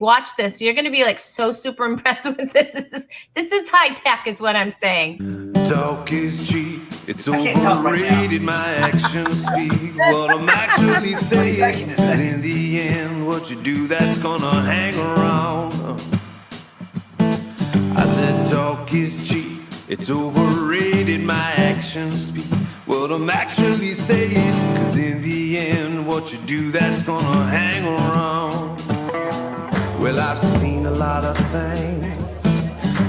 Watch this. You're going to be like so super impressed with this. This is high tech is what I'm saying. Talk is cheap. It's overrated. My actions speak what I'm actually saying. In the end, what you do, that's gonna hang around. I said talk is cheap. It's overrated. My actions speak what I'm actually saying. Cause in the end, what you do, that's gonna hang around. Well, I've seen a lot of things.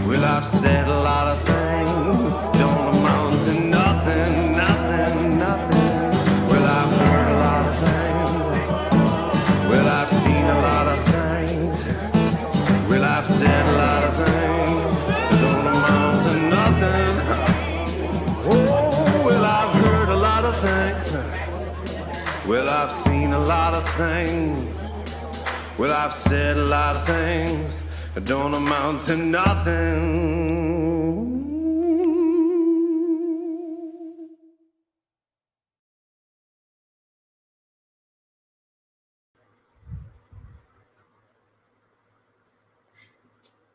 Well, I've said a lot of things. Don't amount to nothing, nothing, nothing. Well, I've heard a lot of things. Well, I've seen a lot of things. Well, I've said a lot of things. Don't amount to nothing. Oh, well, I've heard a lot of things. Well, I've seen a lot of things. Well, I've said a lot of things that don't amount to nothing.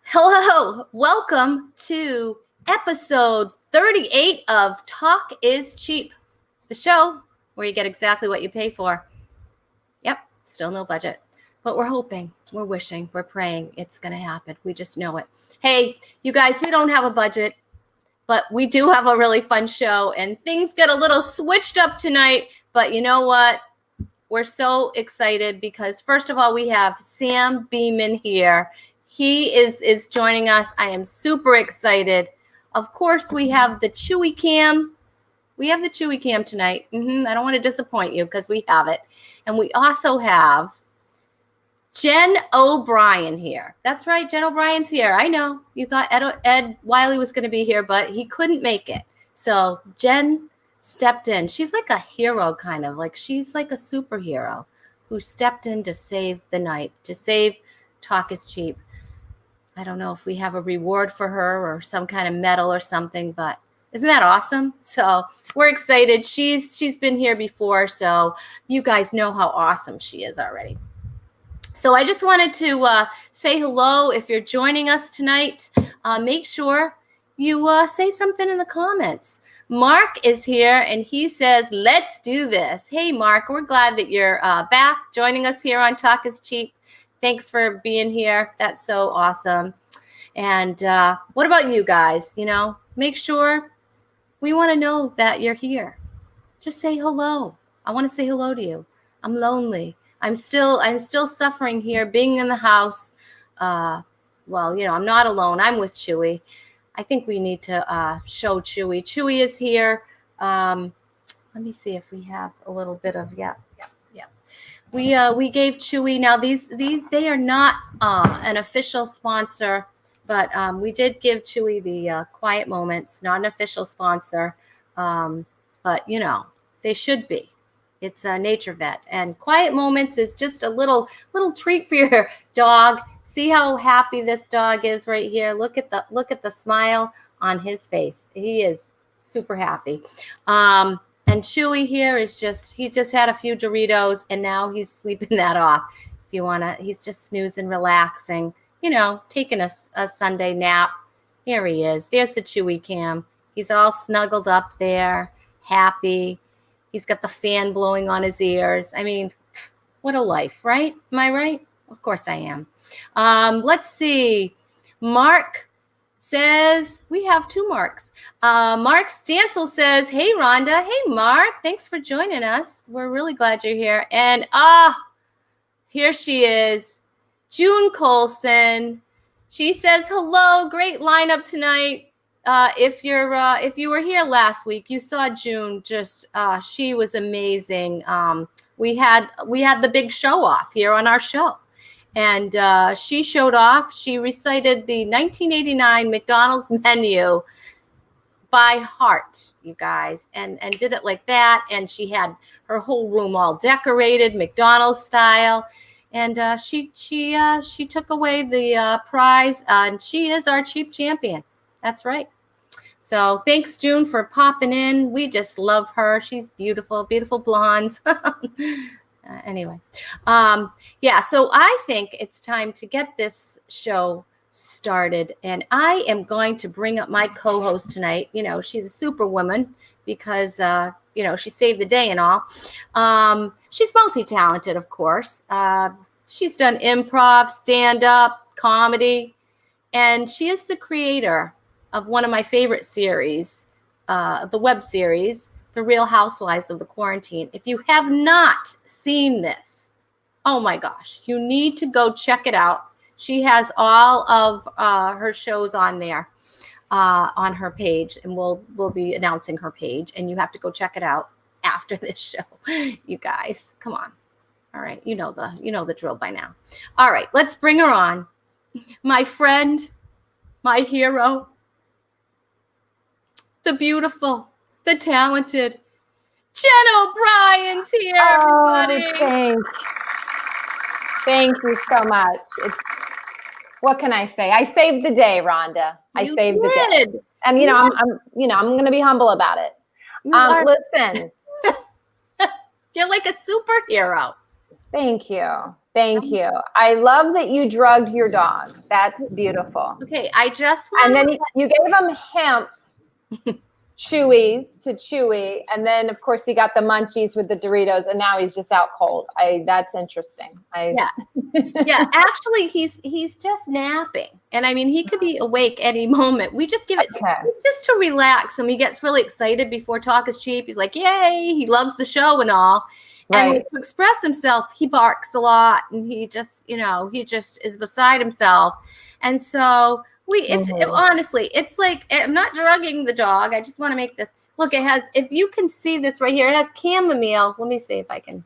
Hello, welcome to episode 38 of Talk is Cheap, the show where you get exactly what you pay for. Yep, still no budget. But we're hoping, we're wishing, we're praying it's going to happen. We just know it. Hey, you guys, we don't have a budget, but we do have a really fun show. And things get a little switched up tonight. But you know what? We're so excited because, first of all, we have Sam Beeman here. He is joining us. I am super excited. Of course, we have the Chewy Cam. We have the Chewy Cam tonight. I don't want to disappoint you because we have it. And we also have Jen O'Brien here. That's right, Jen O'Brien's here. I know you thought Ed Wiley was going to be here, but he couldn't make it. So Jen stepped in. She's like a hero, kind of like she's like a superhero who stepped in to save the night, to save Talk is Cheap. I don't know if we have a reward for her or some kind of medal or something, but isn't that awesome? So we're excited. She's been here before, so you guys know how awesome she is already. So I just wanted to say hello. If you're joining us tonight, make sure you say something in the comments. Mark is here, and he says, let's do this. Hey, Mark, we're glad that you're back joining us here on Talk is Cheap. Thanks for being here. That's so awesome. And what about you guys? You know, make sure we want to know that you're here. Just say hello. I want to say hello to you. I'm lonely. I'm still suffering here, being in the house. Well, you know, I'm not alone. I'm with Chewy. I think we need to show Chewy. Chewy is here. Let me see if we have a little bit of yeah. We gave Chewy. Now these they are not an official sponsor, but we did give Chewy the Quiet Moments, not an official sponsor, but you know they should be. It's a Nature Vet, and Quiet Moments is just a little treat for your dog. See how happy this dog is right here. Look at the smile on his face. He is super happy. And Chewy here is he just had a few Doritos, and now he's sleeping that off. If you wanna, he's just snoozing, relaxing. You know, taking a Sunday nap. Here he is. There's the Chewy Cam. He's all snuggled up there, happy. He's got the fan blowing on his ears. I mean, what a life, right? Am I right? Of course I am. Let's see. Mark says, we have two Marks. Mark Stancil says, hey, Rhonda. Hey, Mark. Thanks for joining us. We're really glad you're here. And here she is, June Colson. She says, hello. Great lineup tonight. If you were here last week, you saw June. Just she was amazing. We had the big show off here on our show, and she showed off. She recited the 1989 McDonald's menu by heart, you guys, and did it like that. And she had her whole room all decorated McDonald's style. And she took away the prize, and she is our cheap champion. That's right. So thanks, June, for popping in. We just love her. She's beautiful, beautiful blondes. Anyway, yeah. So I think it's time to get this show started, and I am going to bring up my co-host tonight. You know, she's a superwoman because you know, she saved the day and all. She's multi-talented, of course. She's done improv, stand-up, comedy, and she is the creator of one of my favorite series, the web series, The Real Housewives of the Quarantine. If you have not seen this, oh my gosh, you need to go check it out. She has all of her shows on there, on her page, and we'll be announcing her page, and you have to go check it out after this show. You guys, come on. All right, you know the drill by now. All right, let's bring her on. My friend, my hero, the beautiful, the talented Jen O'Brien's here, everybody. Thank you so much. What can I say? I saved the day, Rhonda. I saved the day. And I'm going to be humble about it. Listen. You're like a superhero. Thank you. Thank you. I love that you drugged your dog. That's beautiful. Okay, I just and then you gave him hemp chewies to chewy, and then of course he got the munchies with the Doritos, and now he's just out cold. That's interesting. Yeah. Actually, he's just napping, and I mean he could be awake any moment. We just give it just to relax him. He gets really excited before Talk is Cheap. He's like, "Yay!" He loves the show and all. And to express himself, he barks a lot, and he just is beside himself. And so honestly, it's like, I'm not drugging the dog. I just want to make this look. It has, if you can see this right here, it has chamomile. Let me see if I can.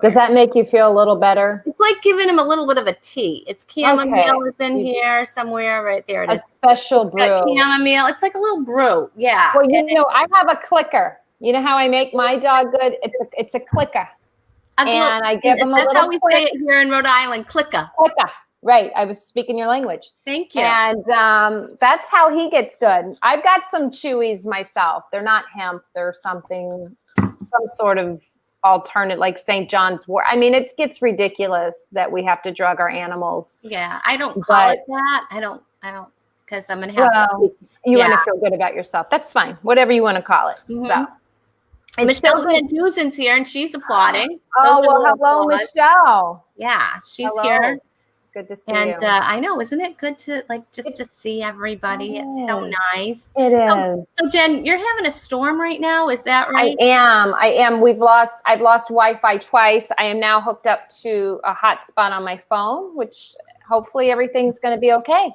Does that make you feel a little better? It's like giving him a little bit of a tea. It's chamomile is in here somewhere. Right there it is. A special brew. Chamomile. It's like a little brew. Yeah. Well, I have a clicker. You know how I make my dog good? It's a clicker. And I give him a little. That's how we say it here in Rhode Island. Clicker. Clicker. Right. I was speaking your language. Thank you. And that's how he gets good. I've got some chewies myself. They're not hemp. They're some sort of alternate, like St. John's wort. I mean, it gets ridiculous that we have to drug our animals. Yeah. I don't call it that. I don't, because I'm going to have something. You want to feel good about yourself. That's fine. Whatever you want to call it. Mm-hmm. So. Michelle Van Duzen's here, and she's applauding. Oh, well, hello, Michelle. Yeah, she's here. Good to see you. And I know, isn't it good to to see everybody? It's so nice. It is. So Jen, you're having a storm right now, is that right? I am. I've lost Wi-Fi twice. I am now hooked up to a hotspot on my phone, which hopefully everything's going to be okay.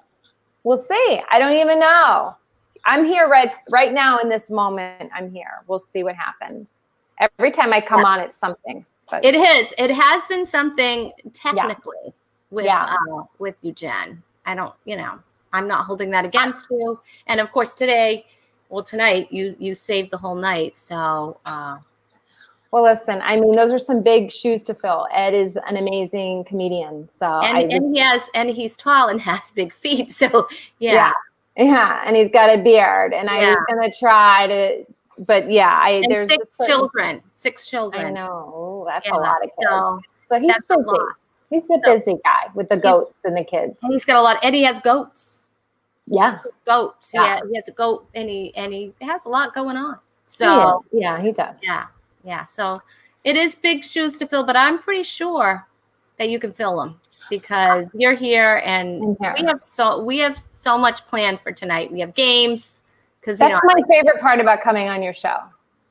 We'll see. I don't even know. I'm here right now in this moment. I'm here. We'll see what happens. Every time I come on, it's something. But it has been something technically with you, Jen. I don't, I'm not holding that against you. And of course tonight you saved the whole night. So, well, listen, I mean, those are some big shoes to fill. Ed is an amazing comedian. So, and he's tall and has big feet. So yeah, and he's got a beard, and I was gonna try to, but there's six children. I know that's a lot of kids. So he's busy. He's a busy guy with the goats and the kids. And he's got a lot. And he has goats. Yeah, goats. Yeah, he has a goat, and he has a lot going on. So he does. Yeah. So it is big shoes to fill, but I'm pretty sure that you can fill them. Because you're here, and we have so much planned for tonight. We have games. Because that's my favorite part about coming on your show.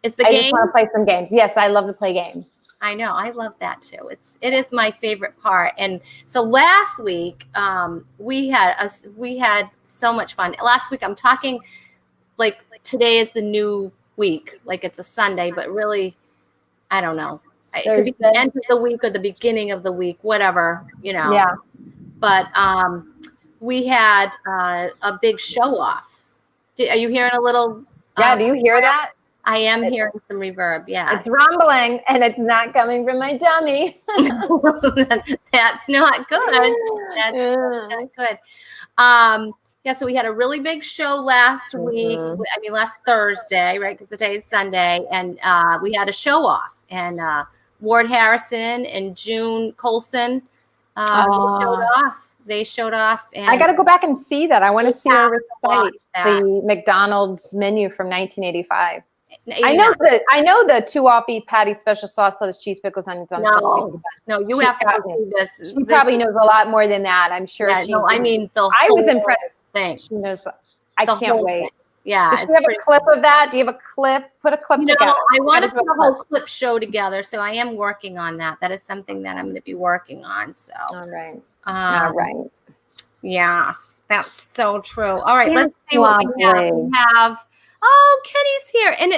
It's the game. I just want to play some games. Yes, I love to play games. I know, I love that too. It is my favorite part. And so last week, we had so much fun. Last week, I'm talking like today is the new week, like it's a Sunday, but really, I don't know. It could be the end of the week or the beginning of the week, whatever, Yeah. But we had a big show off. Are you hearing a little? Yeah, do you hear that? I am hearing some reverb, yeah. It's rumbling, and it's not coming from my tummy. That's not good. That's not good. So we had a really big show last week. I mean, last Thursday, right? Because today is Sunday. And we had a show off. And Ward Harrison and June Colson. They showed off. And I got to go back and see that. I want to see her recite that. the McDonald's menu from 1985. 89. I know the 2-off beef patty, special sauce, lettuce, cheese, pickles, onions on No, you have to see this. She probably knows a lot more than that. I'm sure. Yeah, no, I mean, I was impressed. Thing. She knows. I can't wait. Thing. Yeah. Does she have a clip of that? Do you have a clip? Put a clip together. I want to put a whole clip show together, so I am working on that. That is something that I'm going to be working on. So. All right. All right. Yeah, that's so true. All right, That's let's see what we have. lovely. We have. Oh, Kenny's here, and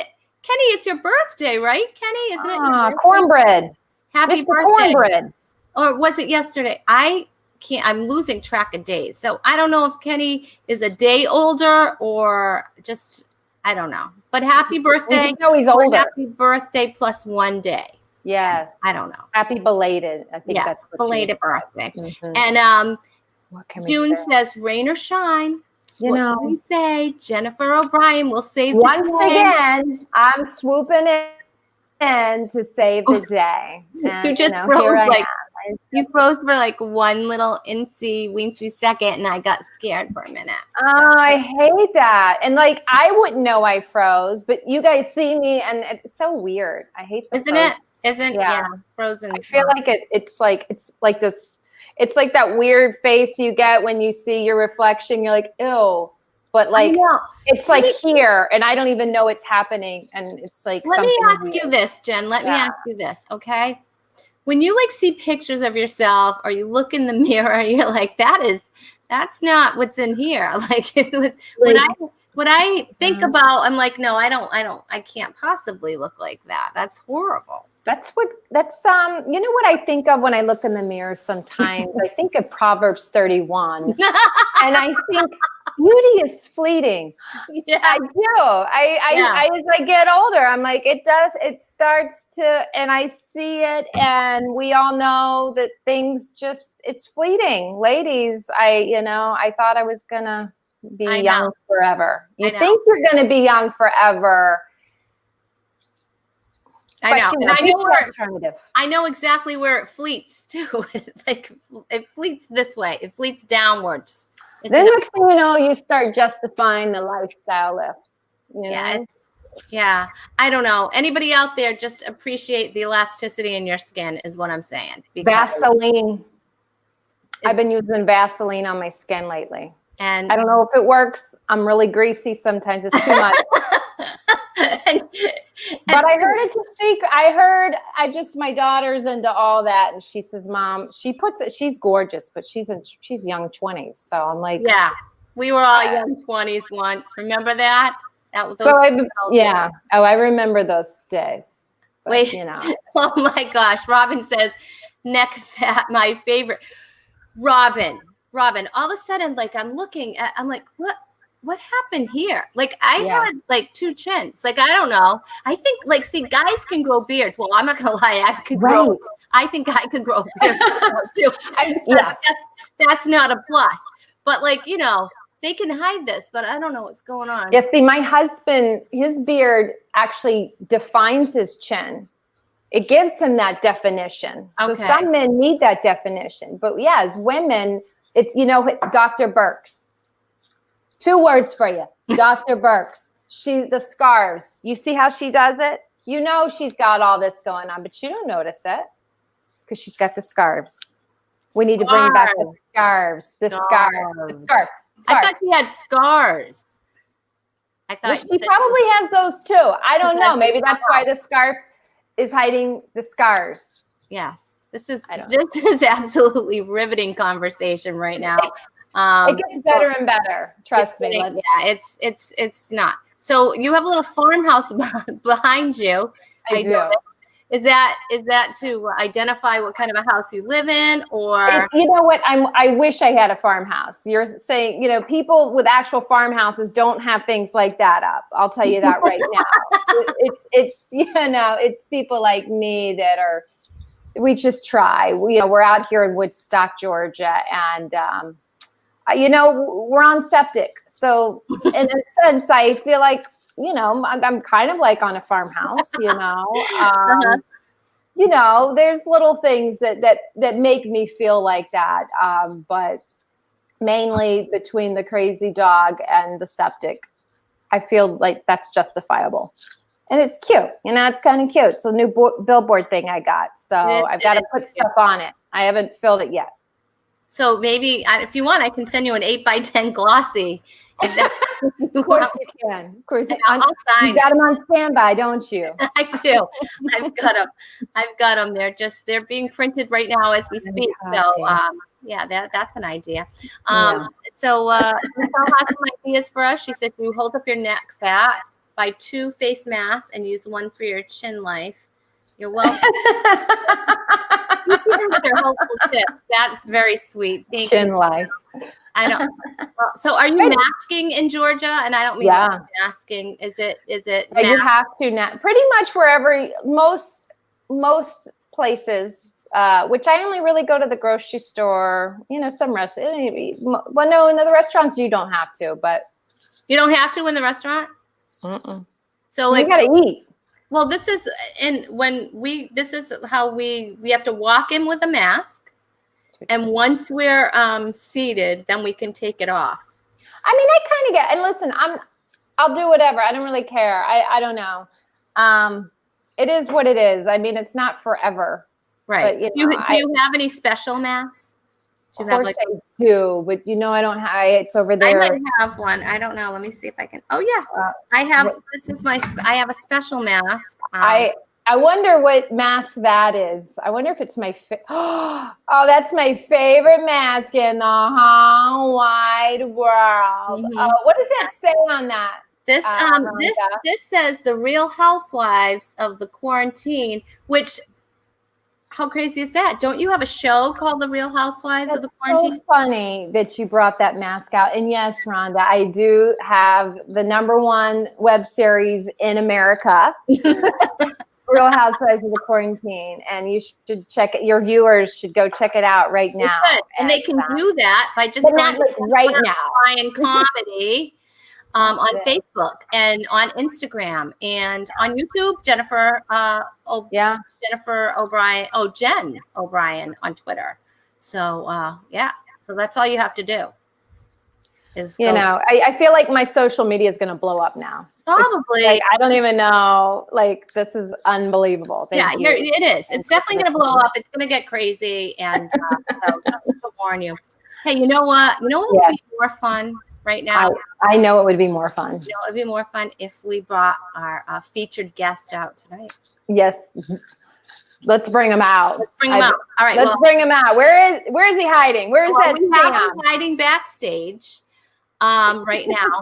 Kenny, it's your birthday, right? Kenny, isn't it? Your birthday? Cornbread. Happy Mr. birthday. Cornbread. Or was it yesterday? I can't. I'm losing track of days, so I don't know if Kenny is a day older or just I don't know. But happy birthday! No, he's older. Happy birthday plus 1 day. Yes. I don't know. Happy belated. I think Yeah, that's what belated birthday. Mhm. And What can we June say? says, rain or shine. You What know, can we say? Jennifer O'Brien will save once the day. again, I'm swooping in to save the day. And, You just here froze I like am. you froze for like one little weensy second, and I got scared for a minute. Oh, I hate that. And like, I wouldn't know I froze, but you guys see me, and it's so weird. I hate the Isn't it? Isn't Yeah. frozen? I feel like it's like this. It's like that weird face you get when you see your reflection. You're like, ew. But like, it's like here, and I don't even know it's happening. And it's like, Let me something ask weird. you this, Jen. Let me Yeah. ask you this, okay? When you like see pictures of yourself, or you look in the mirror, you're like, that's not what's in here. Like when I think about, I'm like, no, I can't possibly look like that. That's horrible. That's you know what I think of when I look in the mirror sometimes? I think of Proverbs 31. And I think beauty is fleeting. Yeah. I do. I as I get older, I'm like, it starts to, and I see it, and we all know that things it's fleeting. Ladies, I thought I was gonna be young forever. You think you're gonna be young forever. I know. And I know exactly where it fleets too. Like it fleets this way. It fleets downwards. Then next thing you know, you start justifying the lifestyle lift. You know? Yeah. I don't know. Anybody out there, just appreciate the elasticity in your skin is what I'm saying. Vaseline. I've been using Vaseline on my skin lately. And I don't know if it works. I'm really greasy sometimes. It's too much. But I heard it's a secret. My daughter's into all that, and she says, Mom, she's gorgeous, but she's young 20s. So I'm like, yeah, we were all young 20s once. Remember that? That was Oh, I remember those days. But, wait, oh my gosh. Robin says, neck fat, my favorite. Robin, all of a sudden, like I'm like, what happened here? Like I had like 2 chins. Like, I don't know. I think see, guys can grow beards. Well, I'm not going to lie. I think I could grow beards too. That's not a plus, but they can hide this, but I don't know what's going on. Yeah. See, my husband, his beard actually defines his chin. It gives him that definition. So some men need that definition, but as women, it's, Dr. Burks. 2 words for you. Dr. Burks. The scarves. You see how she does it? She's got all this going on, but you don't notice it because she's got the scarves. We need to bring back the scarves. The scarf. I thought she had scars. I thought she probably has those too. I don't know. Maybe that's why the scarf is hiding the scars. Yes. This is absolutely riveting conversation right now. It gets better and better. Trust me. Yeah, it's not. So you have a little farmhouse behind you. I do. Is that to identify what kind of a house you live in, or you know what? I wish I had a farmhouse. You're saying, people with actual farmhouses don't have things like that up. I'll tell you that right now. It's people like me that we just try. We're out here in Woodstock, Georgia, and we're on septic. So in a sense, I feel like, I'm kind of like on a farmhouse, you know, there's little things that make me feel like that. But mainly between the crazy dog and the septic, I feel like that's justifiable. And it's cute. You know, it's kind of cute. It's a new billboard thing I got. So I've got to put stuff on it. I haven't filled it yet. So maybe if you want, I can send you an 8x10 glossy. If that's Of course you can. Of course, you got them on standby, don't you? I do. I've got them. They're being printed right now as we speak. So yeah, that's an idea. So Michelle has some ideas for us. She said, you hold up your neck fat, buy 2 face masks, and use 1 for your chin life. You're welcome. They're helpful tips. That's very sweet. Thank chin you. life. I don't. So, are you masking in Georgia? And I don't mean masking. Is it? You have to now. Pretty much wherever most places. Which I only really go to the grocery store. You know, some restaurants. Well, no, in the restaurants you don't have to, but you don't have to in the restaurant. So, like, you gotta eat. Well, this is this is how we have to walk in with a mask, and once we're seated, then we can take it off. I mean, I kind of get, and listen, I'll do whatever. I don't really care. I don't know. It is what it is. I mean, it's not forever. Right. But, do you have any special masks? Of course I do, but you know, I don't have, it's over there. I might have one. I don't know. Let me see if I can. Oh yeah. I have, I have a special mask. I wonder what mask that is. I wonder if it's my, oh, that's my favorite mask in the whole wide world. What does it say on that? This says the Real Housewives of the Quarantine, which, how crazy is that? Don't you have a show called The Real Housewives of the Quarantine? So funny that you brought that mask out. And yes, Rhonda, I do have the #1 web series in America, Real Housewives of the Quarantine. And you should check it. Your viewers should go check it out right now. And they can do that by just not like right now. Ryan Comedy. On Facebook and on Instagram and on YouTube, Jennifer O'Brien. Oh, Jen O'Brien on Twitter. So so that's all you have to do. I feel like my social media is going to blow up now. Probably. Like, I don't even know. Like, this is unbelievable. Thank you. It is. It's definitely going to blow up. It's going to get crazy, and so just to warn you. Hey, you know what? Would be more fun right now? I know it would be more fun. It would be more fun if we brought our featured guest out tonight. Yes. Let's bring him out. All right. Let's bring him out. Where is he hiding? Where is that Sam? Hiding backstage right now.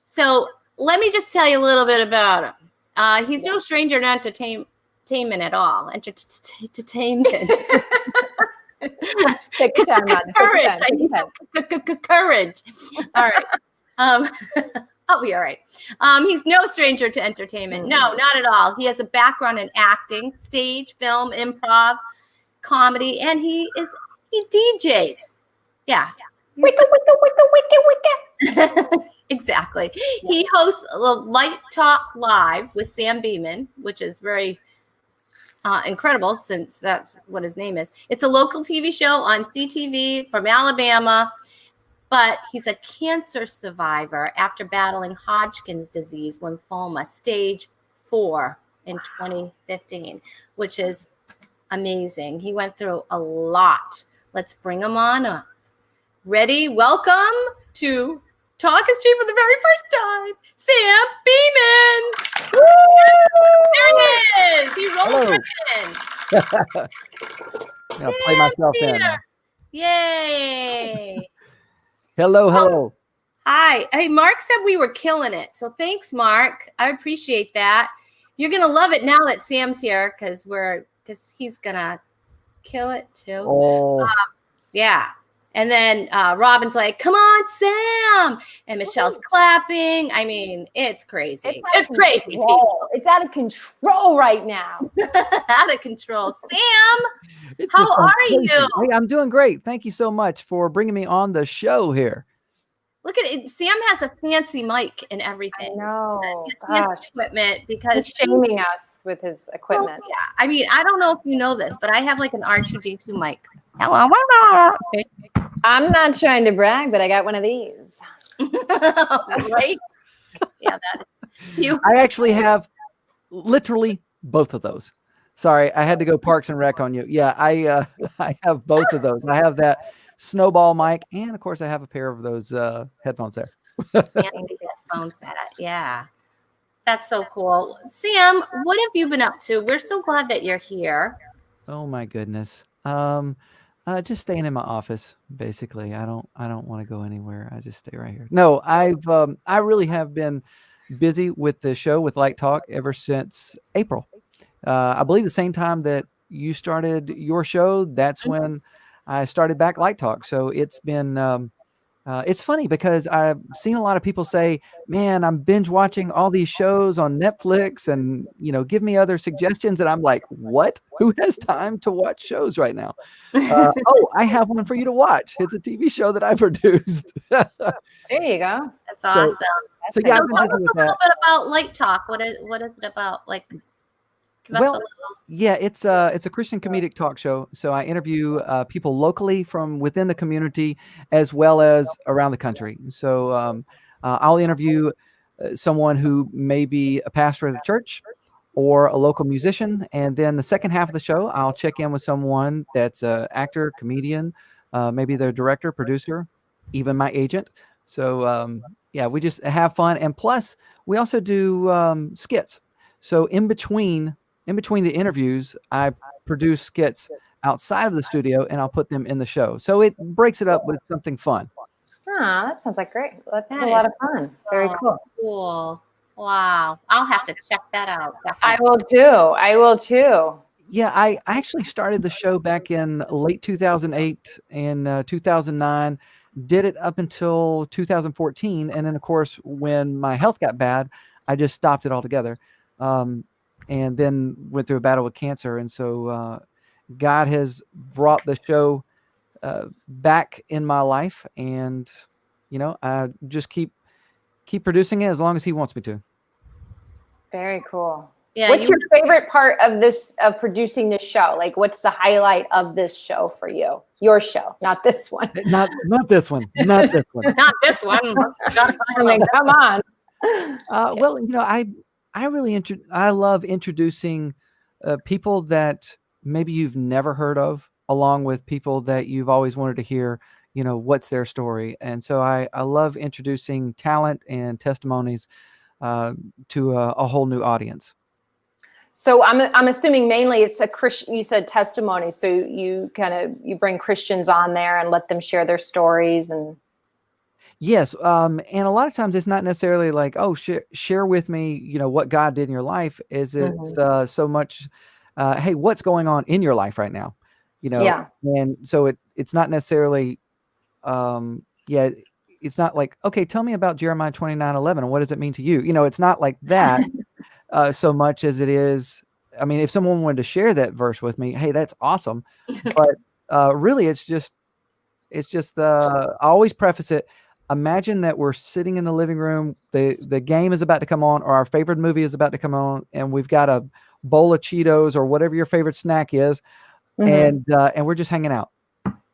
So let me just tell you a little bit about him. He's no stranger to entertainment at all. Entertainment. Take your time, courage. I need courage. All right. I'll be all right. He's no stranger to entertainment. No, not at all. He has a background in acting, stage, film, improv, comedy, and he DJs. Yeah. Wicka, wicka, wicka, wicka, wicka. Exactly. He hosts Light Talk Live with Sam Beeman, which is very incredible since that's what his name is. It's a local TV show on CTV from Alabama, but he's a cancer survivor after battling Hodgkin's disease lymphoma, stage 4 in 2015, which is amazing. He went through a lot. Let's bring him on up. Ready? Welcome to Talk is Cheap for the very first time, Sam Beeman. Woo! There he is. He rolled right in. I'll play myself in. Yay. Hello. Hi. Hey, Mark said we were killing it. So thanks, Mark. I appreciate that. You're going to love it now that Sam's here because he's going to kill it too. Oh. Yeah. And then Robin's like, come on, Sam. And Michelle's clapping. I mean, it's crazy. It's crazy. People. It's out of control right now. Out of control. Sam, how are you? Hey, I'm doing great. Thank you so much for bringing me on the show here. Look at it. Sam has a fancy mic and everything. No, He has fancy gosh. equipment because He's shaming us with his equipment. Yeah, I mean, I don't know if you know this, but I have like an R2D2 mic. Hello, see? I'm not trying to brag, but I got one of these. Right? Yeah, that you. I actually have literally both of those. Sorry, I had to go Parks and Rec on you. Yeah, I have both of those. I have that snowball mic, and of course, I have a pair of those headphones there. Fancy headphones set. Yeah, that's so cool. Sam, what have you been up to? We're so glad that you're here. Oh my goodness. Just staying in my office, basically. I don't want to go anywhere. I just stay right here. No, I really have been busy with the show with Light Talk ever since April. I believe the same time that you started your show, that's when I started back Light Talk. So it's been it's funny because I've seen a lot of people say, man, I'm binge watching all these shows on Netflix and, give me other suggestions. And I'm like, what? Who has time to watch shows right now? Oh, I have one for you to watch. It's a TV show that I produced. There you go. That's awesome. So yeah, So I've been tell us busy a with little that. bit about Light Talk. What is it about? Like, give us a Well, little. yeah, it's a Christian comedic talk show. So I interview people locally from within the community as well as around the country. So I'll interview someone who may be a pastor at a church or a local musician. And then the second half of the show, I'll check in with someone that's an actor, comedian, maybe their director, producer, even my agent. So yeah, we just have fun. And plus, we also do skits. So in between the interviews, I produce skits outside of the studio and I'll put them in the show. So it breaks it up with something fun. Ah, that sounds like great. That's That a lot is of fun. Very cool. Cool. Wow. I'll have to check that out. I Definitely. will too. Yeah, I actually started the show back in late 2008 and 2009, did it up until 2014. And then, of course, when my health got bad, I just stopped it altogether. And then went through a battle with cancer. And so God has brought the show back in my life. And, I just keep producing it as long as he wants me to. Very cool. Yeah. What's your favorite part of producing this show? Like, what's the highlight of this show for you? Your show, not this one. Not this one. Not this one. Not this one. I mean, come on. Well, I really I love introducing people that maybe you've never heard of, along with people that you've always wanted to hear, what's their story. And so I love introducing talent and testimonies to a whole new audience. So I'm assuming mainly it's a Christian. You said testimony, so you you bring Christians on there and let them share their stories and. Yes, and a lot of times it's not necessarily like, oh, share with me, what God did in your life. Is it so much, hey, what's going on in your life right now, Yeah. And so it's not necessarily, it's not like, okay, tell me about Jeremiah 29:11 and what does it mean to you? It's not like that so much as it is. I mean, if someone wanted to share that verse with me, hey, that's awesome. But really, it's just I always preface it. Imagine that we're sitting in the living room, the game is about to come on, or our favorite movie is about to come on, and we've got a bowl of Cheetos or whatever your favorite snack is, and we're just hanging out.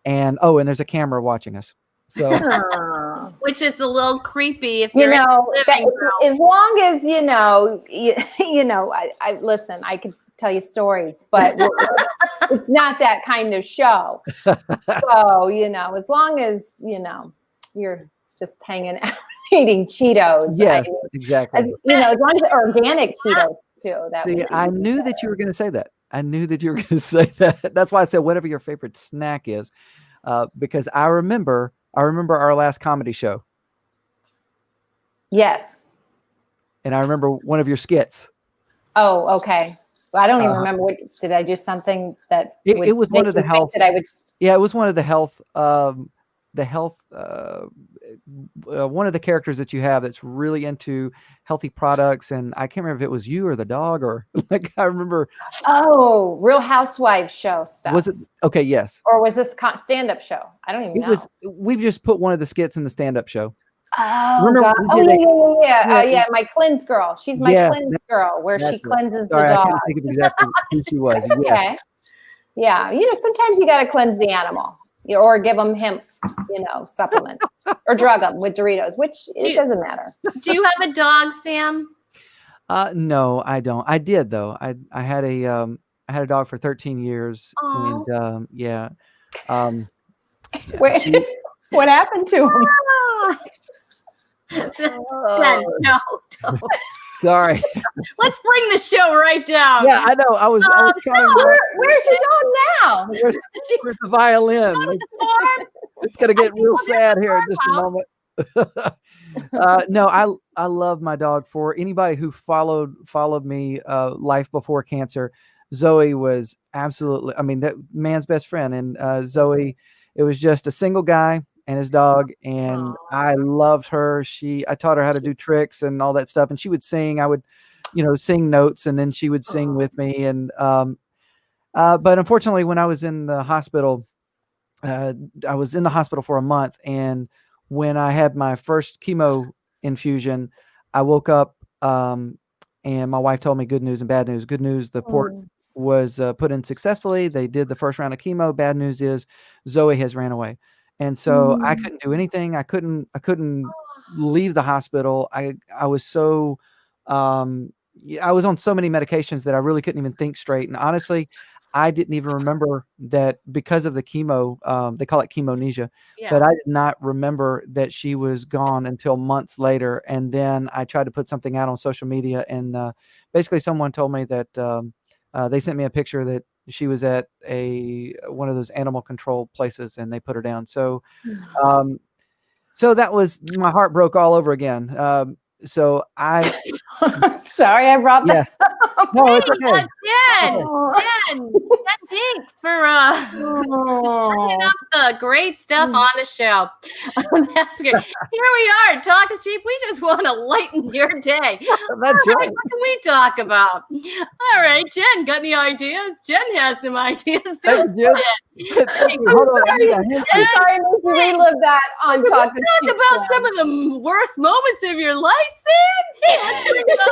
And there's a camera watching us. So Which is a little creepy if you you're know, in the living room. as long as I listen, I could tell you stories, but it's not that kind of show. So, as long as, you're just hanging out eating Cheetos. yes, exactly. As long as it's organic Cheetos too. That See, would be I knew that you were going to say that. I knew that you were going to say that. That's why I said whatever your favorite snack is, because I remember our last comedy show. Yes. And I remember one of your skits. Oh, okay. Well, I don't even remember did I do something that it was one of the health that I would. Yeah, it was one of the health one of the characters that you have that's really into healthy products, and I can't remember if it was you or the dog or like I remember. Oh, Real Housewives show stuff. Was it okay? Yes. Or was this stand-up show? I don't even know. We've just put one of the skits in the stand-up show. Oh, Remember God. we Oh, did yeah, a- yeah, yeah. yeah, my cleanse girl. She's my Yes, cleanse girl, where that's she it. cleanses Sorry, the I dog. couldn't think of exactly who she was. Yeah. Okay. Yeah. Sometimes you got to cleanse the animal or give them hemp, supplements or drug them with Doritos, which it doesn't matter. Do you have a dog, Sam? No, I don't. I did though. I had a dog for 13 years, Aw. and yeah. Yeah, Wait, she- what happened to him? Jen, no, don't. sorry. Let's bring the show right down. Yeah, I know. I was trying to. Where's your dog now? Where's the violin? It's gonna get real sad here in just a moment. No, I love my dog. For anybody who followed me life before cancer, Zoe was absolutely, I mean, that man's best friend. And Zoe, it was just a single guy and his dog, and I loved her. I taught her how to do tricks and all that stuff, and she would sing. I would, sing notes, and then she would sing with me. And but unfortunately, when I was in the hospital, I was in the hospital for a month, and when I had my first chemo infusion, I woke up, and my wife told me good news and bad news. Good news, the port was put in successfully. They did the first round of chemo. Bad news is Zoe has ran away, and so I couldn't do anything. I couldn't leave the hospital. I was so I was on so many medications that I really couldn't even think straight. And honestly, I didn't even remember that because of the chemo, they call it chemonesia, but I did not remember that she was gone until months later. And then I tried to put something out on social media, and basically someone told me that they sent me a picture that she was at one of those animal control places, and they put her down. So, so that was, my heart broke all over again. So Sorry, I brought that. Yeah. No, it's okay. Jen, thanks for bringing up the great stuff on the show. That's good. Here we are, Talk is Cheap. We just want to lighten your day. That's All right. what can we talk about? All right, Jen, got any ideas? Jen has some ideas Hey, too. Jen. Hold on, I need a hint. I'm sorry, I made you relive that on Talk is Talk Cheap, about Sam. some of the worst moments of your life, Sam. Hey, let's bring it up.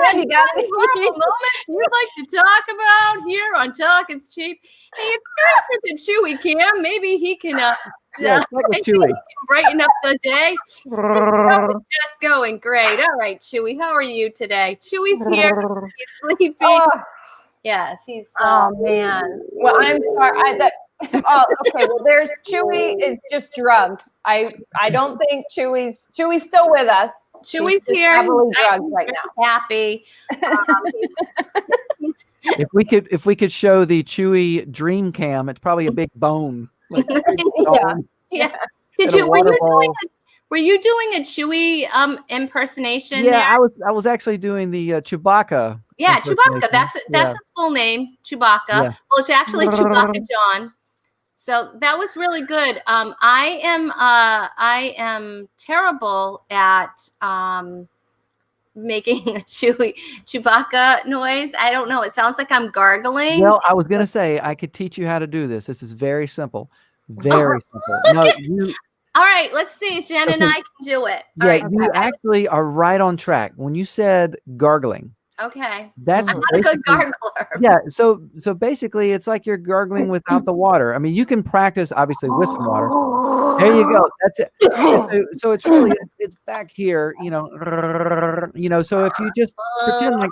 Sam, you got any horrible moments you'd like to talk about here on Talk is Cheap? Hey, it's good for the Chewy Cam. Maybe he can Yeah, start with Chewy. brighten up the day. Just going great. All right, Chewy, how are you today? Chewy's here. He's sleeping. Oh, Yes, he's. oh, man. Well, I'm sorry. Okay. Well, there's Chewy is just drugged. I don't think Chewy's still with us. Chewy's He's here. heavily I'm drugged right now. happy. If we could show the Chewy dream cam, it's probably a big bone. Like a big bone Yeah. in a water bowl. Were you doing a Chewy impersonation Yeah, there? I was actually doing the Chewbacca. Yeah, Chewbacca. impersonation. That's Yeah. his full name, Chewbacca. Yeah. Well, it's actually Chewbacca John. So that was really good. I am terrible at making a Chewbacca noise. I don't know. It sounds like I'm gargling. Well, I was gonna say I could teach you how to do this. This is very simple. Very simple. No, you All right, let's see if Jen and I can do it. All yeah, right. you actually are right on track. When you said gargling, Okay. that's I'm not a good basically- gargler. Yeah, so basically it's like you're gargling without the water. I mean, you can practice obviously with some water. There you go. That's it. So it's really it's back here, so if you just pretend like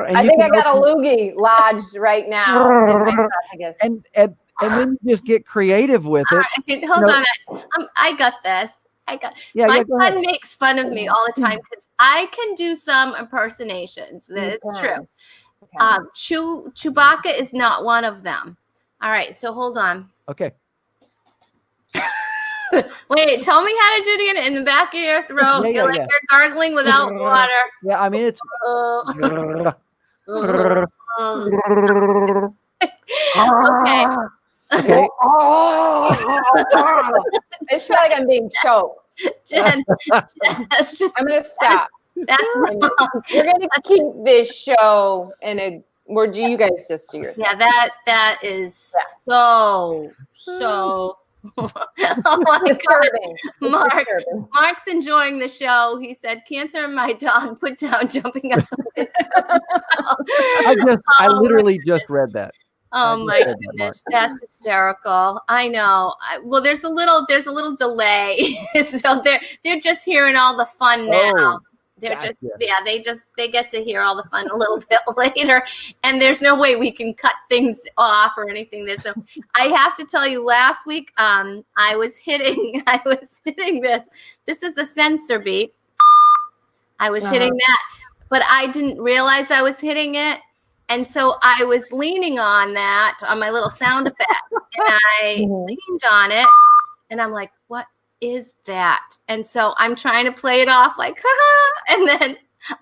and I you think can I got a open- loogie lodged right now in my esophagus. and then you just get creative with it. Right, hold on. I got this. Yeah, My go son ahead. makes fun of me all the time because I can do some impersonations. That's Okay. true. Okay. Chewbacca is not one of them. All right, so hold on. Okay. Wait, tell me how to do it again in the back of your throat. Yeah, You're like yeah. you're gargling without water. Yeah, I mean it's Okay. okay. I feel like I'm being choked. Jen, that's just I'm gonna stop. that's wrong. We're gonna keep this show in a where do you guys just do your thing? Yeah, that is so Oh my God. Disturbing. It's Mark. disturbing. Mark's enjoying the show. He said, "Cancer and my dog put down jumping out the window." I literally just read that. Oh just my read that, Mark. goodness, that's hysterical. I know. Well, there's a little delay, so they're just hearing all the fun now. Oh, They're gotcha. they get to hear all the fun a little bit later, and there's no way we can cut things off or anything. I have to tell you, last week, I was hitting this. This is a sensor beep. I was hitting that, but I didn't realize I was hitting it. And so I was leaning on that, on my little sound effects, and I leaned on it, and I'm like, what is that? And so I'm trying to play it off like, ha-ha, and then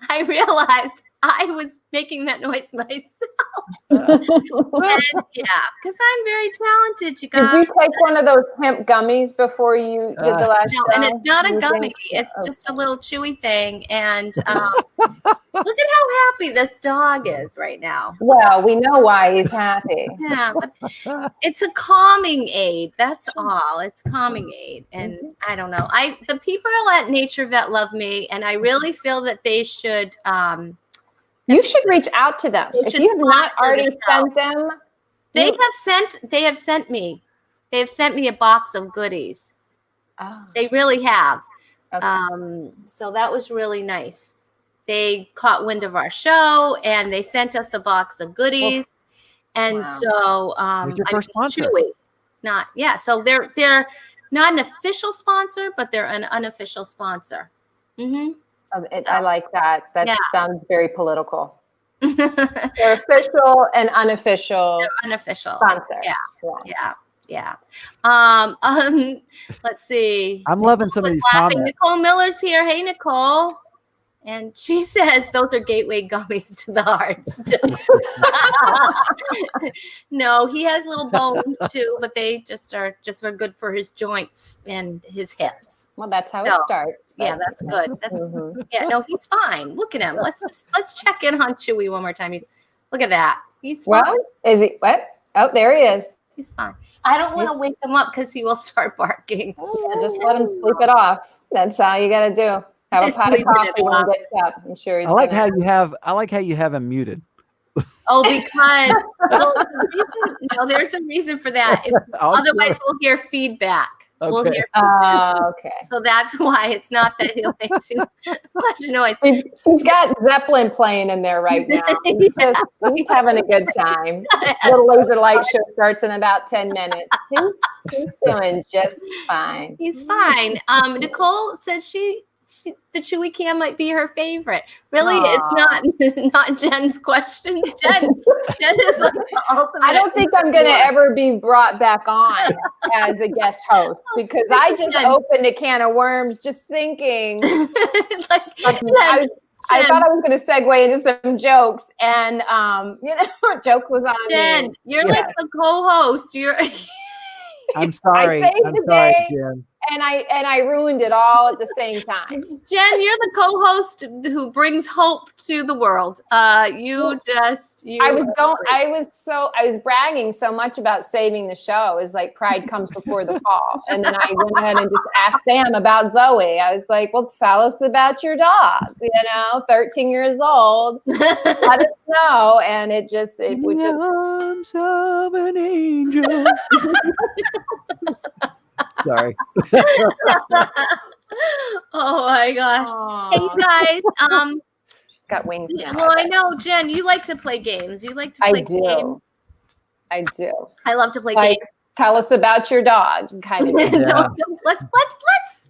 I realized I was making that noise myself. And yeah, because I'm very talented, you guys. Did you take one of those hemp gummies before you did the last No, show? and it's not a You gummy. think? It's Okay. just a little chewy thing. And look at how happy this dog is right now. Well, we know why he's happy. Yeah, but it's a calming aid. That's all. It's calming aid. And I don't know. The people at Nature Vet love me, and I really feel that they should You should reach out to them. They If should you have not sponsor already the show. sent them, they have sent me a box of goodies. oh, They really have. okay. So that was really nice. They caught wind of our show and they sent us a box of goodies. And Wow. so Who's your first sponsor? Chewy. So they're not an official sponsor, but they're an unofficial sponsor. Mm-hmm. I like that. That Yeah. sounds very political. They're They're official and unofficial unofficial. sponsor. Yeah. Yeah. Let's see. I'm loving some of these Laughing. comments. Nicole Miller's here. Hey, Nicole. And she says those are gateway gummies to the hearts. No, he has little bones too, but they just are good for his joints and his hips. Well, that's how it No. starts. Yeah, that's good. That's Mhm. yeah. No, he's fine. Look at him. Let's check in on Chewy one more time. Look at that. He's fine. Well, is he what? Oh, there he is. He's fine. I don't want to wake him up because he will start barking. Yeah, just let him sleep it off. That's all you got to do. Have a Just pot of sleep it coffee when off. he gets up. I'm sure he's I like gonna- how you have him muted. Oh, because there's a reason for that. Otherwise, we'll hear feedback. We'll Okay. hear Oh, okay. So that's why it's not that he'll make too much noise. He's got Zeppelin playing in there right now. He's having a good time. Little Laser Light Show starts in about 10 minutes. He's doing just fine. He's fine. Nicole said the Chewy Cam might be her favorite. Really, it's not Jen's questions. Jen is like the ultimate. I don't think I'm going to ever be brought back on as a guest host because I just opened a can of worms just thinking. like, I thought I was going to segue into some jokes, and a joke was on Jen, me. you're like the co-host. I'm sorry. saved I'm the sorry, day. Jen. And I ruined it all at the same time. Jen, you're the co-host who brings hope to the world. I was bragging so much about saving the show. It's like pride comes before the fall. And then I went ahead and just asked Sam about Zoe. I was like, well, tell us about your dog, 13 years old. Let us know. And it would just arms of an angel. Sorry. Oh my gosh. Aw. Hey, you guys. She's got wings now. Well, I know, Jen, you like to play games. You like to I play do. games. I do. I love to play Like, games. tell us about your dog. Kind of. Let's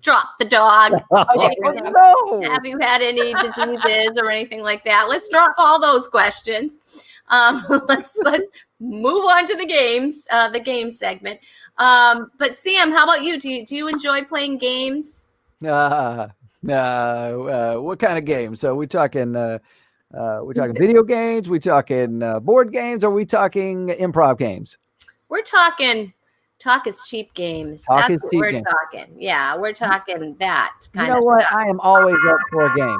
drop the dog. Okay. Oh, no. Have you had any diseases or anything like that? Let's drop all those questions. Let's move on to the game segment. But Sam, how about you? Do you enjoy playing games? What kind of games? So we talking video games? We talking board games? Or we talking improv games? We're talking talk is cheap games. Talk That's is what cheap we're games. talking. Yeah, we're talking that You kind know of what? stuff. I am always up for a game.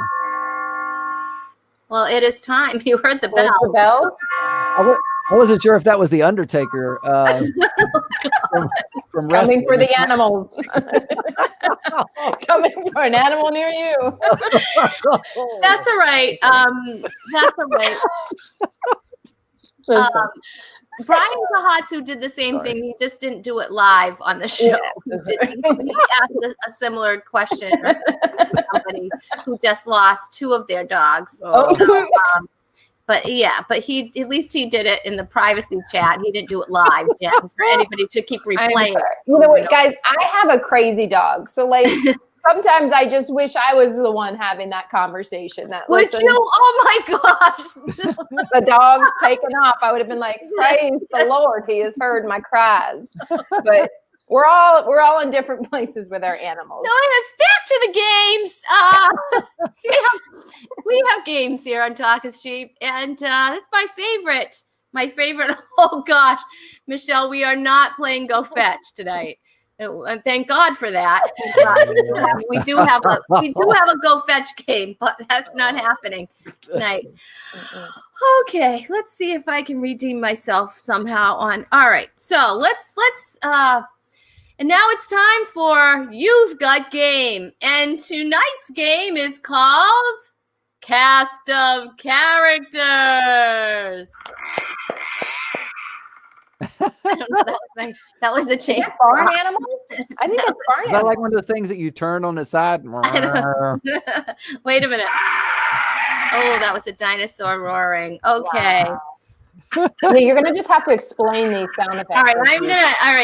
Well, it is time. You heard the Where's bell. the bells? I wasn't sure if that was the Undertaker from Coming wrestling. for the animals. Coming for an animal near you. That's all right. That's all right. Listen. Brian Kahatsu did the same thing. He just didn't do it live on the show. He asked a similar question to somebody who just lost 2 of their dogs. So, but he at least he did it in the privacy chat. He didn't do it live, Jen, for anybody to keep replaying. You know what, guys? I have a crazy dog, so like sometimes I just wish I was the one having that conversation. That Would you? Oh my gosh! The dog's taken off. I would have been like, praise the Lord, He has heard my cries. But we're all in different places with our animals. So yes, back to the games. We have games here on Talk is Cheap, and it's my favorite. My favorite. Oh gosh, Michelle, we are not playing Go Fetch tonight. And thank God for that. We do have a Go Fetch game, but that's not happening tonight. Okay, let's see if I can redeem myself somehow on. All right, so let's and now it's time for You've Got Game. And tonight's game is called Cast of Characters. That was a change. Barn animals? I think it's barn Is that like animals. one of those things that you turn on the side? Wait a minute. Oh, that was a dinosaur roaring. Okay. Wow. Yeah, you're gonna just have to explain these sound effects. All right,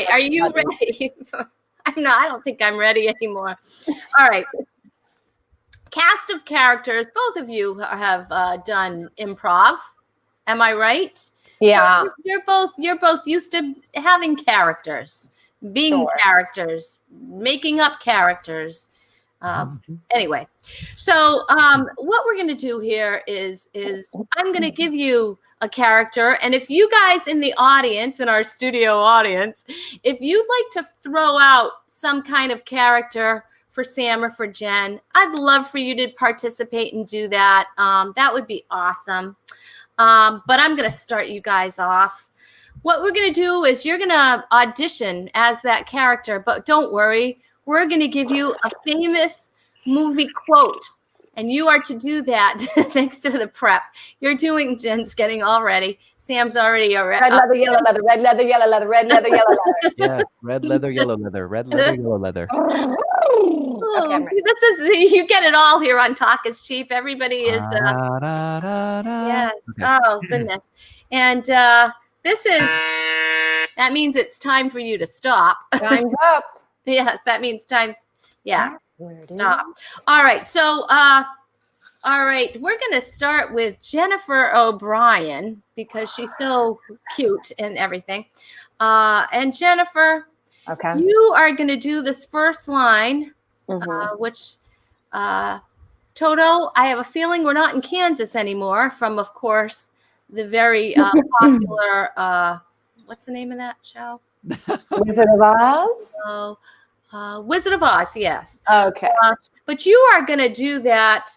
are you ready? I don't think I'm ready anymore. All right. Cast of characters. Both of you have done improv. Am I right? Yeah. So you're both used to having characters, being characters, making up characters. Anyway, so what we're going to do here is I'm going to give you a character, and if you guys in the audience, in our studio audience, if you'd like to throw out some kind of character for Sam or for Jen, I'd love for you to participate and do that. That would be awesome. But I'm going to start you guys off. What we're going to do is you're going to audition as that character, but don't worry. We're going to give you a famous movie quote, and you are to do that thanks to the prep. You're doing, Jen's getting all ready. Sam's already Red leather, yellow leather, red leather, yellow leather, red leather, yellow leather. Yeah, red leather, yellow leather, red leather, yellow leather. Okay, you get it all here on Talk is Cheap. Everybody is yes. Okay. Oh goodness. And that means it's time for you to stop. Time's up. Yes, that means time's stop. All right. So all right, we're gonna start with Jennifer O'Brien because she's so cute and everything. And Jennifer, Okay. you are gonna do this first line. Which Toto, I have a feeling we're not in Kansas anymore from, of course, the very popular, what's the name of that show? Wizard of Oz? Wizard of Oz, yes. Okay. But you are going to do that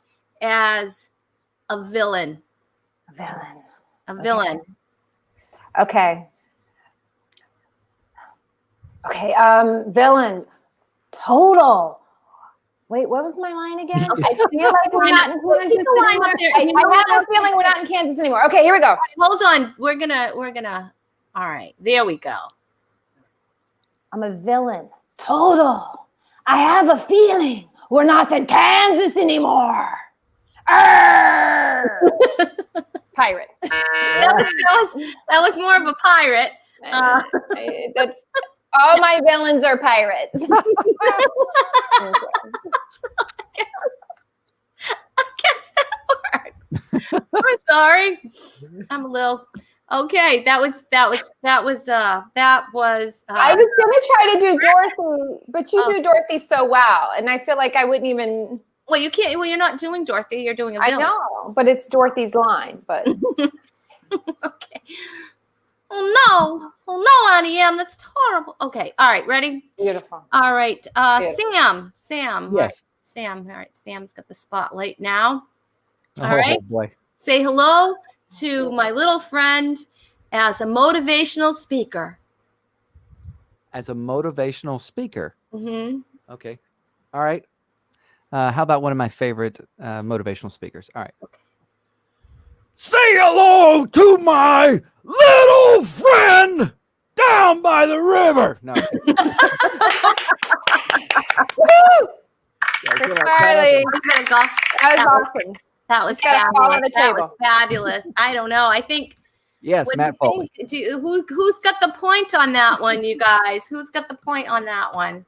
as a villain. A villain. A villain. Okay. Okay. Villain. Total. Wait, what was my line again? I feel like we're not in Kansas anymore. I have a feeling we're not in Kansas anymore. Okay, here we go. Hold on. We're gonna. All right, there we go. I'm a villain. Total. I have a feeling we're not in Kansas anymore. Pirate. That was more of a pirate. That's all my villains are pirates. I guess that worked. I'm sorry. I'm a little okay. That was. I was gonna try to do Dorothy, but you do Dorothy so well, and I feel like I wouldn't even. Well, you can't. Well, you're not doing Dorothy. You're doing a villain. I know, but it's Dorothy's line. But okay. Oh no, Auntie Em, that's horrible. Okay, all right, ready? Beautiful. All right, Beautiful. Sam. Yes. Sam. All right, Sam's got the spotlight now. All Oh, right. boy. Say hello to my little friend, as a motivational speaker. As a motivational speaker. Mm-hmm. Okay. All right. How about one of my favorite motivational speakers? All right. Okay. Say hello to my little friend down by the river. No. Chris Farley. Golf. That was awesome. That was Just gotta fall fabulous. on the That was table. fabulous. I don't know. I think. Yes, What do Matt you Foley. think? Who's got the point on that one, you guys? Who's got the point on that one?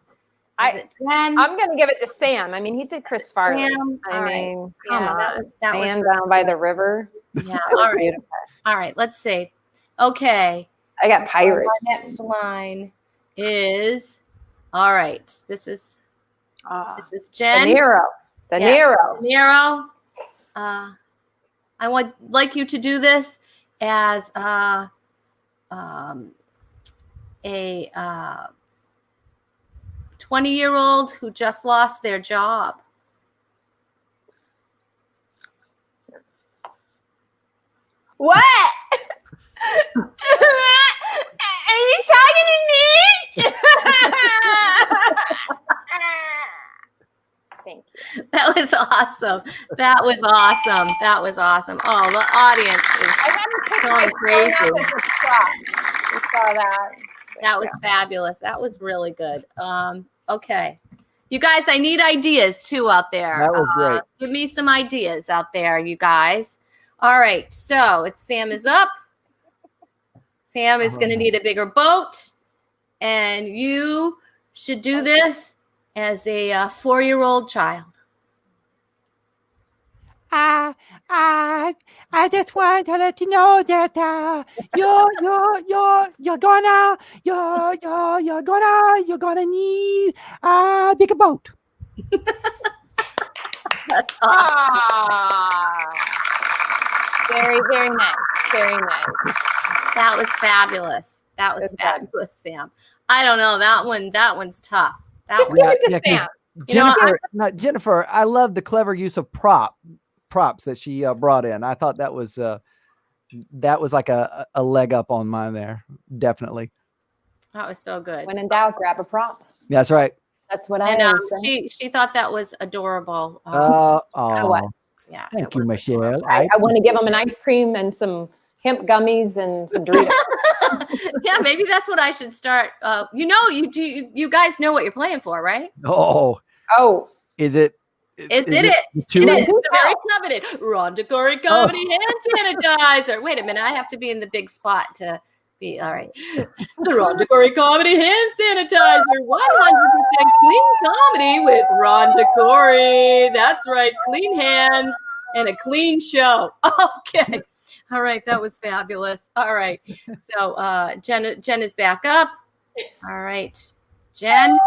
Is it Jen? I'm going to give it to Sam. I mean, he did Chris Farley. Sam? I All right. mean, Yeah, come on. that was Man down by the river. yeah. That was All right. beautiful. All right. Let's see. Okay. I got pirate. Our next line is all right. This is Jen. De Niro. De Niro. De Niro. I would like you to do this as a 20-year-old who just lost their job. What? Are you talking to me? Thank you. That was awesome. That was awesome. That was awesome. Oh, the audience is I got to pick going crazy. We saw that. That was fabulous. That was really good. Okay. You guys, I need ideas too out there. That was great. Give me some ideas out there, you guys. All right. So Sam is up. Sam is going to need a bigger boat. And you should do this as a 4-year-old child. I just want to let you know that you're gonna need a bigger boat. That's awesome. Ah. Very, very nice. Very nice. That was fabulous. That was Good fabulous, Sam. I don't know. That one's tough. Just give it to Yeah, 'cause Sam. Jennifer, I love the clever use of props that she brought in. I thought that was like a leg up on mine there. Definitely. That was so good. When in doubt, grab a prop. That's right. That's what I And always say. she thought that was adorable. I Oh, was. Yeah. thank it you, was Michelle. adorable. I want to give him an ice cream and some hemp gummies and some Doritos. Yeah, maybe that's what I should start. You guys know what you're playing for, right? Oh, Oh, is it? It is. Chewy? It is the very coveted Rhonda Corey Comedy Hand Sanitizer. Wait a minute, I have to be in the big spot to be all right. The Rhonda Corey Comedy Hand Sanitizer, 100% clean comedy with Rhonda Corey. That's right, clean hands and a clean show. Okay. All right, that was fabulous. All right. So Jen is back up. All right. Jen.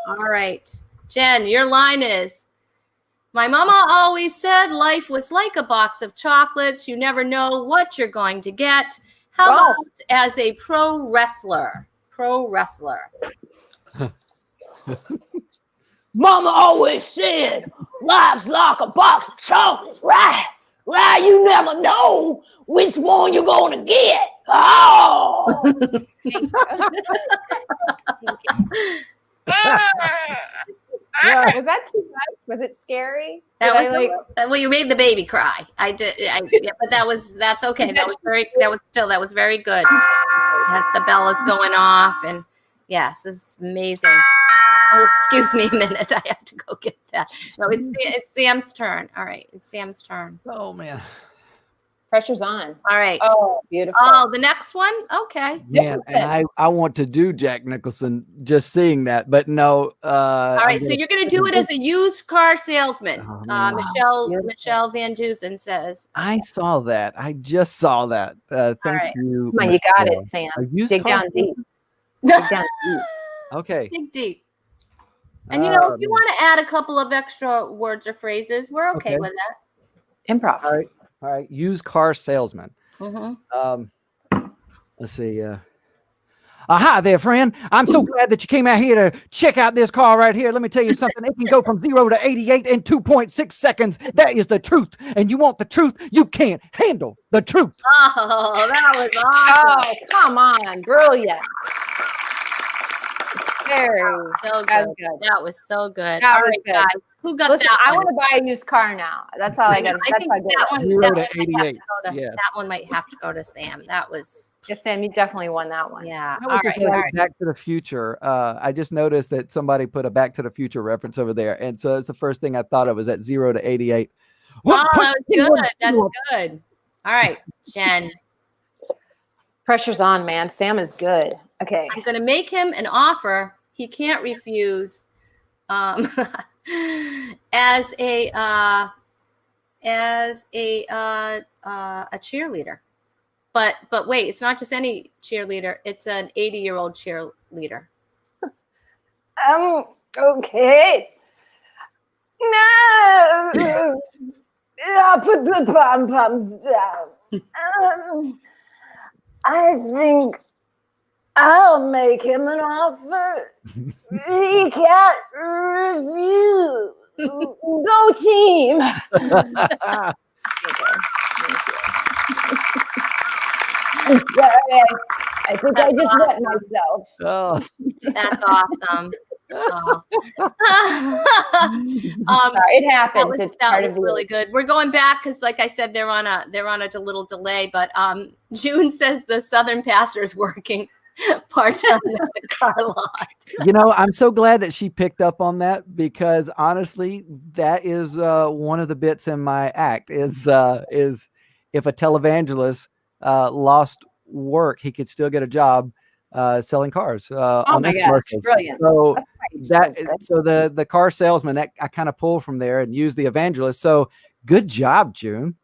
All right. Jen, your line is, my mama always said life was like a box of chocolates. You never know what you're going to get. How about as a pro wrestler? Pro wrestler. Mama always said, life's like a box of chocolates, right? Right, you never know which one you're gonna get. Oh! was that too much? Was it scary? Well, you made the baby cry. I did. Yeah, but that's okay. That was very good. Yes, the bell is going off, and yes, it's amazing. Oh, excuse me a minute. I have to go get that. No, it's Sam's turn. All right, it's Sam's turn. Oh man. Pressure's on. All right. Oh, beautiful. Oh, the next one? Okay. Man, and I want to do Jack Nicholson just seeing that, but no. All right, so you're going to do it as a used car salesman. Oh, Michelle Van Dusen says. I saw that. I just saw that. Thank right. you. Come on, you got it, Michelle. Sam. A used Dig car down deep. salesman? Dig down deep. Okay. Dig deep. And if you want to add a couple of extra words or phrases, we're okay with that. Improv. All right. Used car salesman. Mm-hmm. Let's see. Hi there, friend. I'm so glad that you came out here to check out this car right here. Let me tell you something. It can go from 0 to 88 in 2.6 seconds. That is the truth. And you want the truth? You can't handle the truth. Oh, that was awesome. Oh, come on. Brilliant. Very So that good. was good. That was so good. That All was right, good. guys. Who got Listen, that I one? want to buy a used car now. That's all I got. I That's think how good that it one, is. 0 that to one might have 88. to go to, Yes. that one might have to go to Sam. That was, Yes, Sam, you definitely won that one. yeah. That All was right. a All slight right. Back to the Future. I just noticed that somebody put a Back to the Future reference over there. And so it's the first thing I thought of was at 0 to 88. Oh, that was good. That's good. All right, Jen. Pressure's on, man. Sam is good. Okay. I'm going to make him an offer he can't refuse as a cheerleader. But wait, it's not just any cheerleader. It's an 80-year-old cheerleader. Okay. No. I'll put the pom-poms down. I think I'll make him an offer he can't refuse. Go team. I'm sorry. I think I just wet myself. Oh. That's awesome. Oh. Sorry, it happens. It's that part was of the really age. good. We're going back because, like I said, they're on a little delay. But June says the Southern pastor is working part-time at the car lot. You know, I'm so glad that she picked up on that because honestly, that is one of the bits in my act is if a televangelist lost work, he could still get a job selling cars. Oh on my the gosh, commercials. brilliant. So That's why he's that so good. so the car salesman that I kind of pulled from there and used the evangelist. So good job, June.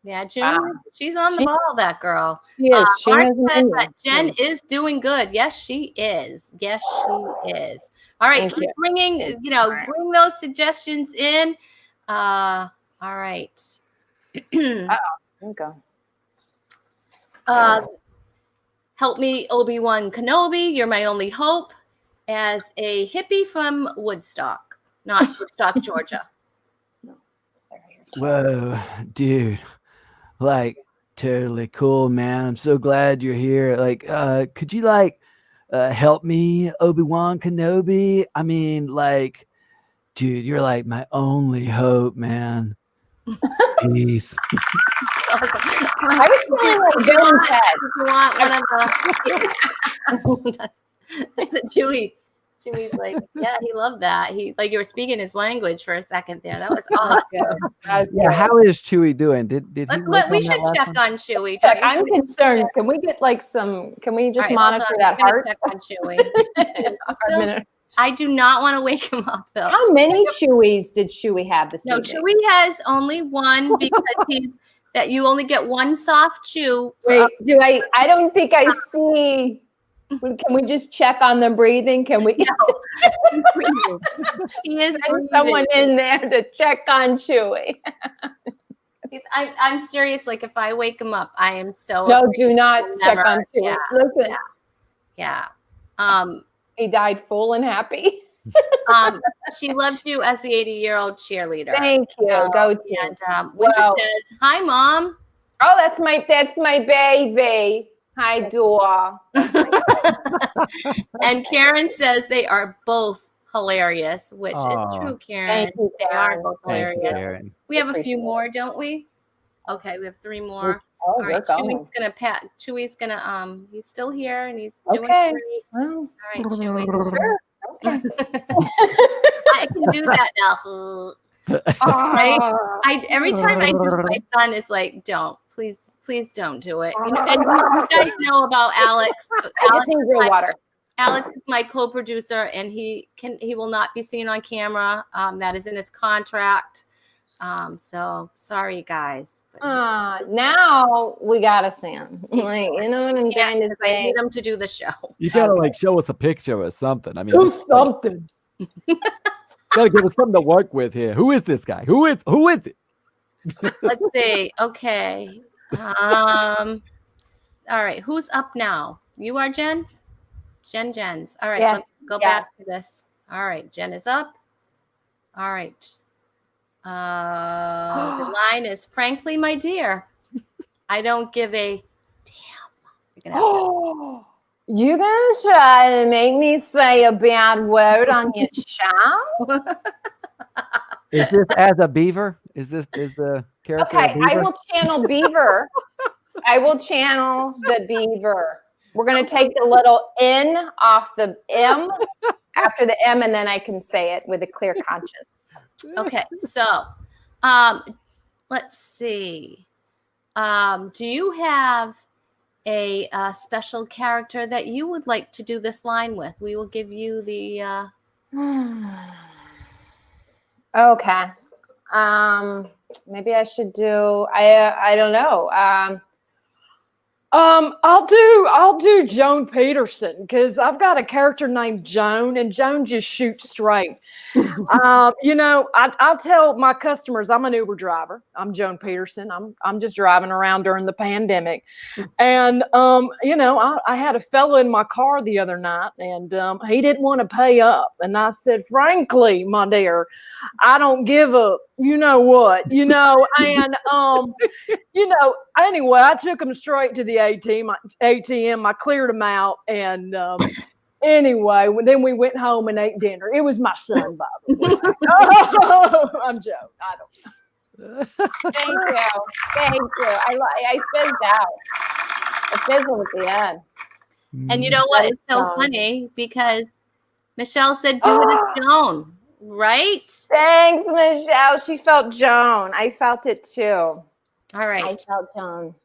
Yeah, June, Wow. she's on the She- ball, that girl. She is. She Mark knows the says menu. that Jen is doing good. Yes, she is. Yes, she is. All right, Thank keep you. bringing, All right. bring those suggestions in. All right. There we go. Help me, Obi-Wan Kenobi. You're my only hope. As a hippie from Woodstock, not Woodstock, Georgia. Whoa, dude. Like totally cool, man. I'm so glad you're here. Like, could you help me, Obi-Wan Kenobi? I mean, like, dude, you're like my only hope, man. Peace. I was feeling like Bill and Ted. If you want one of the that's a Chewy's like, yeah, he loved that. He like you were speaking his language for a second there. That was awesome. Yeah, how is Chewy doing? Did he? We should check on Chewy. Check. I'm concerned. Can we get can we just monitor that heart? Check on Chewy. I do not want to wake him up though. How many Chewies did Chewy have this No, evening? Chewy has only one because you only get one soft chew. Wait, I don't think I see. Can we just check on the breathing? Can we? No. He is Send someone in there to check on Chewy. I'm serious. Like if I wake him up, I am so. No, do not check on Chewy. Yeah, Listen. Yeah. He died full and happy. She loved you as the 80-year-old cheerleader. Thank you. Go team. And Winter says, "Hi, Mom." Oh, that's my baby. Hi, Dora. And Karen says they are both hilarious, which is true, Karen. Thank you, They are both Thank you, hilarious. Karen. We have a few more, don't we? Okay, we have 3 more. Oh, All right, we're going. Chewy's gonna he's still here and he's doing Okay. great. Well, All right, Chewy. sure. Okay. I can do that now. Right? Every time I do it, my son is like, "Don't, please don't do it." And you guys know about Alex. I just need real water. Alex is my co-producer, and he will not be seen on camera. That is in his contract. So sorry, guys. Now we gotta Sam. Like, you know what I'm trying to I say? need him to do the show. You gotta show us a picture or something. I mean, Do just, something. gotta give us something to work with here. Who is this guy? Who is it? Let's see. Okay. All right. Who's up now? You are, Jen? Jen's. All right, Yes, let's go yes. back to this. All right, Jen is up. All right. The line is, frankly, my dear, I don't give a damn. You're gonna have to- You gonna try to make me say a bad word on your show? Is this as a beaver? Is the character a Okay, I beaver? will channel Beaver. I will channel the Beaver. We're gonna take the little N off the M after the M, and then I can say it with a clear conscience. Okay, so let's see. Do you have a special character that you would like to do this line with? We will give you the Okay. Maybe I should do. I don't know. I'll do Joan Peterson because I've got a character named Joan, and Joan just shoots straight. I'll tell my customers I'm an Uber driver. I'm Joan Peterson. I'm just driving around during the pandemic, and I had a fellow in my car the other night, and he didn't want to pay up, and I said, frankly, my dear, I don't give a anyway, I took him straight to the ATM. I cleared him out, and anyway, then we went home and ate dinner. It was my son, by the way. I'm joking. I don't know. Thank you. I fizzed out. I fizzled at the end. and you know what? That It's so is funny because Michelle said do it as Joan, right? Thanks, Michelle. She felt Joan. I felt it too. All right. I felt Joan.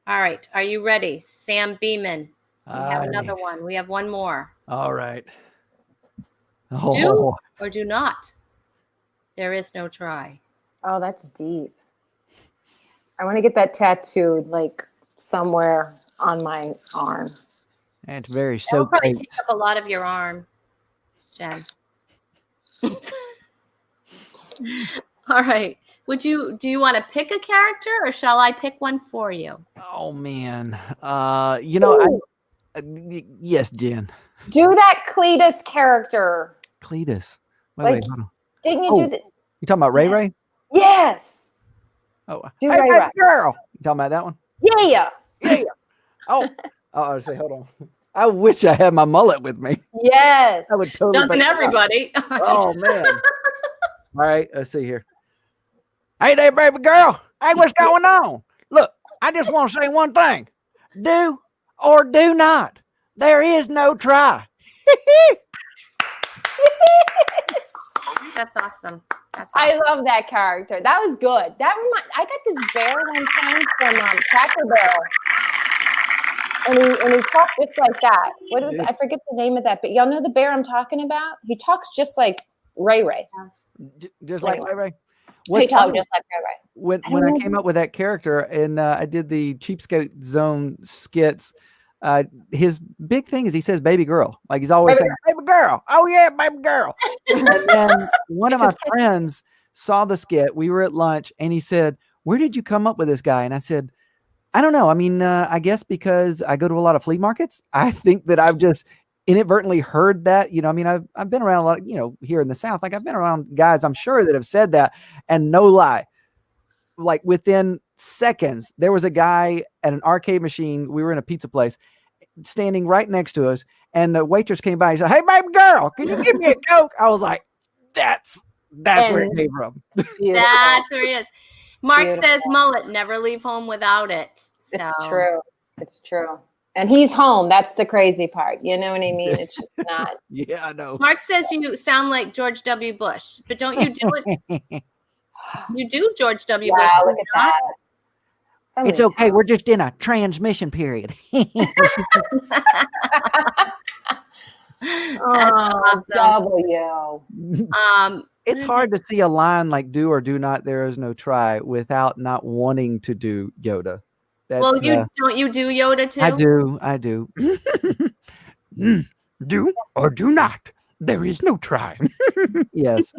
All right. Are you ready? Sam Beeman. We have Aye. another one. We have one more. All right. Do Oh, or do not. There is no try. Oh, that's deep. I want to get that tattooed like somewhere on my arm. it's very That will so probably great. take up a lot of your arm, Jen. All right. Do you want to pick a character or shall I pick one for you? Oh man. Yes, Jen. Do that Cletus character. Cletus. Like- Wait, hold on. Didn't you Oh. do the? You talking about Ray Ray? Yes. Oh, Do hey, Ray hey, Ray. girl. You talking about that one? Yeah. Oh, I say, hold on. I wish I had my mullet with me. Yes. I would totally. Doesn't bring it up. everybody? Oh man. All right, let's see here. Hey there, baby girl. Hey, what's going on? Look, I just want to say one thing. Do or do not. There is no try. That's awesome. That's I awesome. love that character. That was good. I got this bear one time from Cracker Barrel, and he talked just like that. I forget the name of that, but y'all know the bear I'm talking about. He talks just like Ray Ray. Just like Anyway. Ray Ray. He What's talks funny, just like Ray Ray. when I when don't I know. came up with that character and I did the Cheapskate Zone skits, his big thing is he says "baby girl," like he's always saying "baby girl." Oh yeah, baby girl. And then one of my friends saw the skit. We were at lunch, and he said, "Where did you come up with this guy?" And I said, "I don't know. I mean, I guess because I go to a lot of flea markets. I think that I've just inadvertently heard that. I mean, I've been around a lot. Here in the South, like I've been around guys I'm sure that have said that, and no lie." Like within seconds, there was a guy at an arcade machine. We were in a pizza place standing right next to us. And the waitress came by and said, "Hey, baby girl, can you give me a Coke?" I was like, that's where it came from. Beautiful. That's where he is. Mark Beautiful. says mullet, never leave home without it. It's So- true. It's true. And he's home. That's the crazy part. You know what I mean? It's just not. Yeah, I know. Mark says you sound like George W. Bush, but don't you do it? You do George W. Yeah, Bush. look at that. Somebody It's okay. We're just in a transmission period. Oh, W. It's hard to see a line like "do or do not. There is no try" without not wanting to do Yoda. That's, Well, don't you do Yoda too? I do. Do or do not. There is no try. Yes,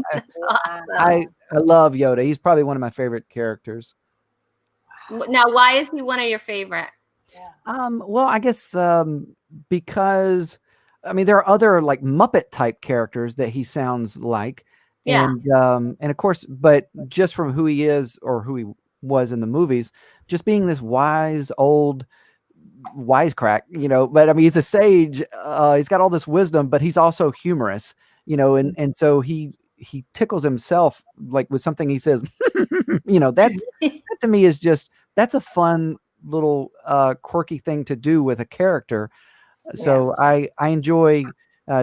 I love Yoda. He's probably one of my favorite characters. Now, why is he one of your favorite? Well, I guess because I mean, there are other like Muppet type characters that he sounds like. Yeah. And of course, but just from who he is or who he was in the movies, just being this wise old wisecrack, but I mean, he's a sage. He's got all this wisdom, but he's also humorous, and so he tickles himself like with something he says, that to me is that's a fun little quirky thing to do with a character. So I enjoy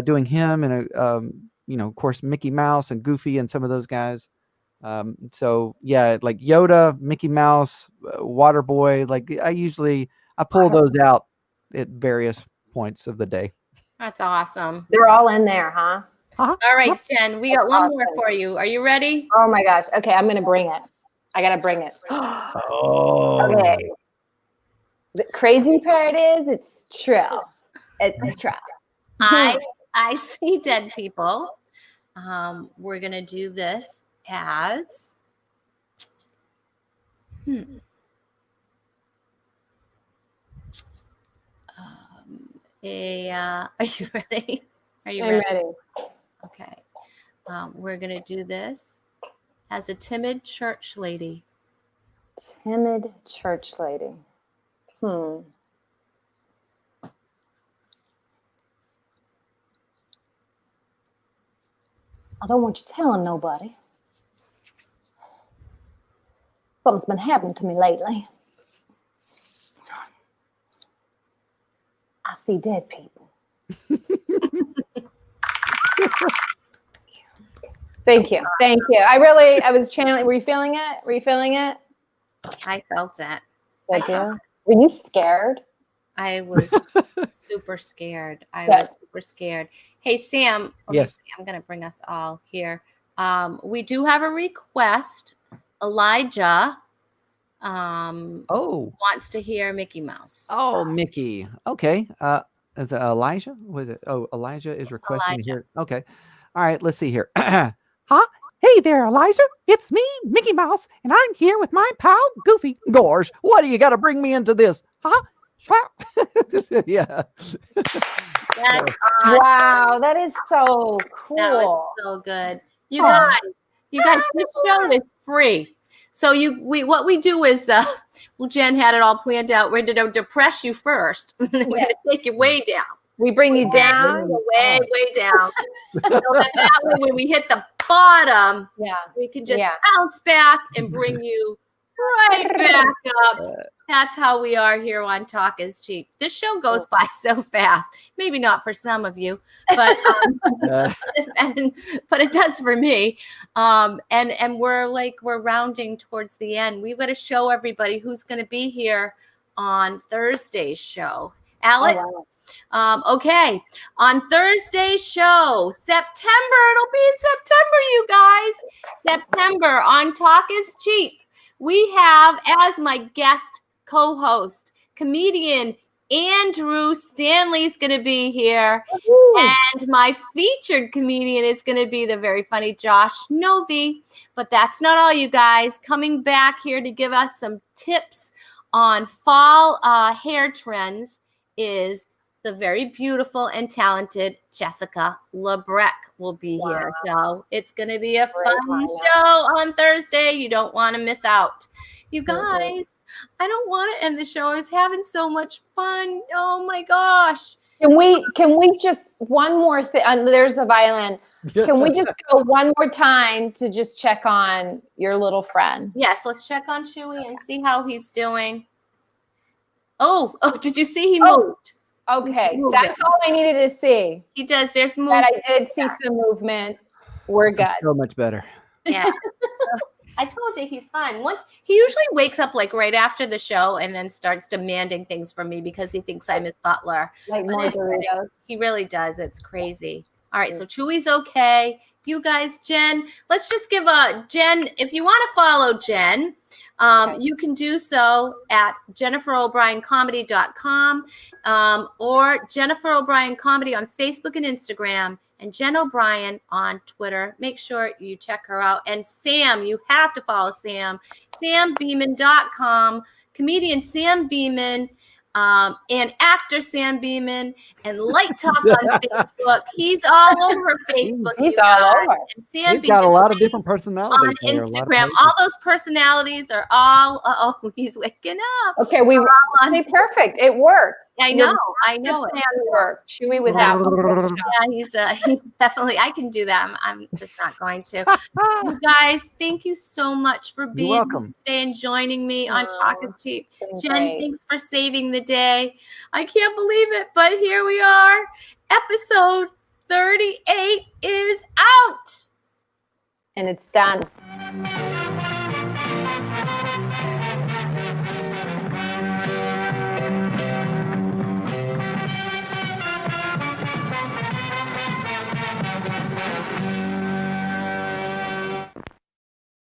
doing him, and of course Mickey Mouse and Goofy and some of those guys. So yeah, like Yoda, Mickey Mouse, Waterboy. Like I pull those out at various points of the day. That's awesome. They're all in there, huh? All right, Jen, we got one more for you. Are you ready? Oh my gosh. Okay, I'm gonna bring it. I gotta bring it. Okay. The crazy part is it's true. It's true. I see dead people. We're gonna do this as are you ready? Are you I'm ready? ready. Okay. We're gonna do this as a timid church lady. Timid church lady. I don't want you telling nobody. Something's been happening to me lately. I see dead people. Thank you. Thank you. I was channeling. Were you feeling it? Were you feeling it? I felt it. Did you? Were you scared? I was super scared. I was super scared. Hey, Sam. Yes. I'm going to bring us all here. We do have a request. Elijah wants to hear Mickey Mouse. Oh, Mickey. Okay. Is it Elijah? Was it? Oh, Elijah is requesting to hear. Okay. All right. Let's see here. Huh? Hey there, Elijah. It's me, Mickey Mouse, and I'm here with my pal, Goofy. Gosh, what do you got to bring me into this? Huh? Yeah. That's Wow, that is so cool. That was so good. You guys, this show is free. So what we do is, Jen had it all planned out. We're going to depress you first. We're going to take you way down. We bring you down, way down. So that way, when we hit the bottom, we can just bounce back and bring you right back up. That's how we are here on Talk is Cheap. This show goes by so fast. Maybe not for some of you, but but it does for me. And we're rounding towards the end. We've got to show everybody who's going to be here on Thursday's show. Alex. Oh, wow. Okay, on Thursday's show, September, it'll be in September, you guys. September on Talk is Cheap. We have as my guest co-host, comedian Andrew Stanley's going to be here. And my featured comedian is going to be the very funny Josh Novi. But that's not all, you guys. Coming back here to give us some tips on fall hair trends is the very beautiful and talented Jessica Labreck will be here. So it's going to be a fun show on Thursday. You don't want to miss out. You guys, I don't want to end the show. I was having so much fun. Oh my gosh. Can we just one more thing? There's the violin. Can we just go one more time to just check on your little friend? Yes, let's check on Chewy and see how he's doing. Oh, did you see he moved? Okay, that's all I needed to see. He does. There's movement. That I did see some movement. We're good. So much better. Yeah. I told you he's fine. He usually wakes up like right after the show and then starts demanding things from me because he thinks I'm his butler. Like more Doritos. He really does. It's crazy. All right, so Chewy's okay. You guys, Jen, let's just give Jen, if you want to follow Jen, you can do so at JenniferO'BrienComedy.com or Jennifer O'Brien Comedy on Facebook and Instagram, and Jen O'Brien on Twitter. Make sure you check her out. And Sam, you have to follow Sam. SamBeeman.com. Comedian Sam Beeman and actor Sam Beeman, and Light Talk on Facebook. He's all over Facebook. He's you all guys. over. And Sam We've got a Beeman lot of different personalities on there, a lot of Instagram. pages. All those personalities are all. Oh, he's waking up. Okay, we see, perfect. It worked. I Your know. I know it. plan worked. Chewy was out. Yeah, he's definitely. I can do that. I'm just not going to. You guys, thank you so much for being here welcome. today and joining me on Talk is Cheap. been Jen, great. thanks for saving the day. I can't believe it, but here we are. Episode 38 is out. And it's done.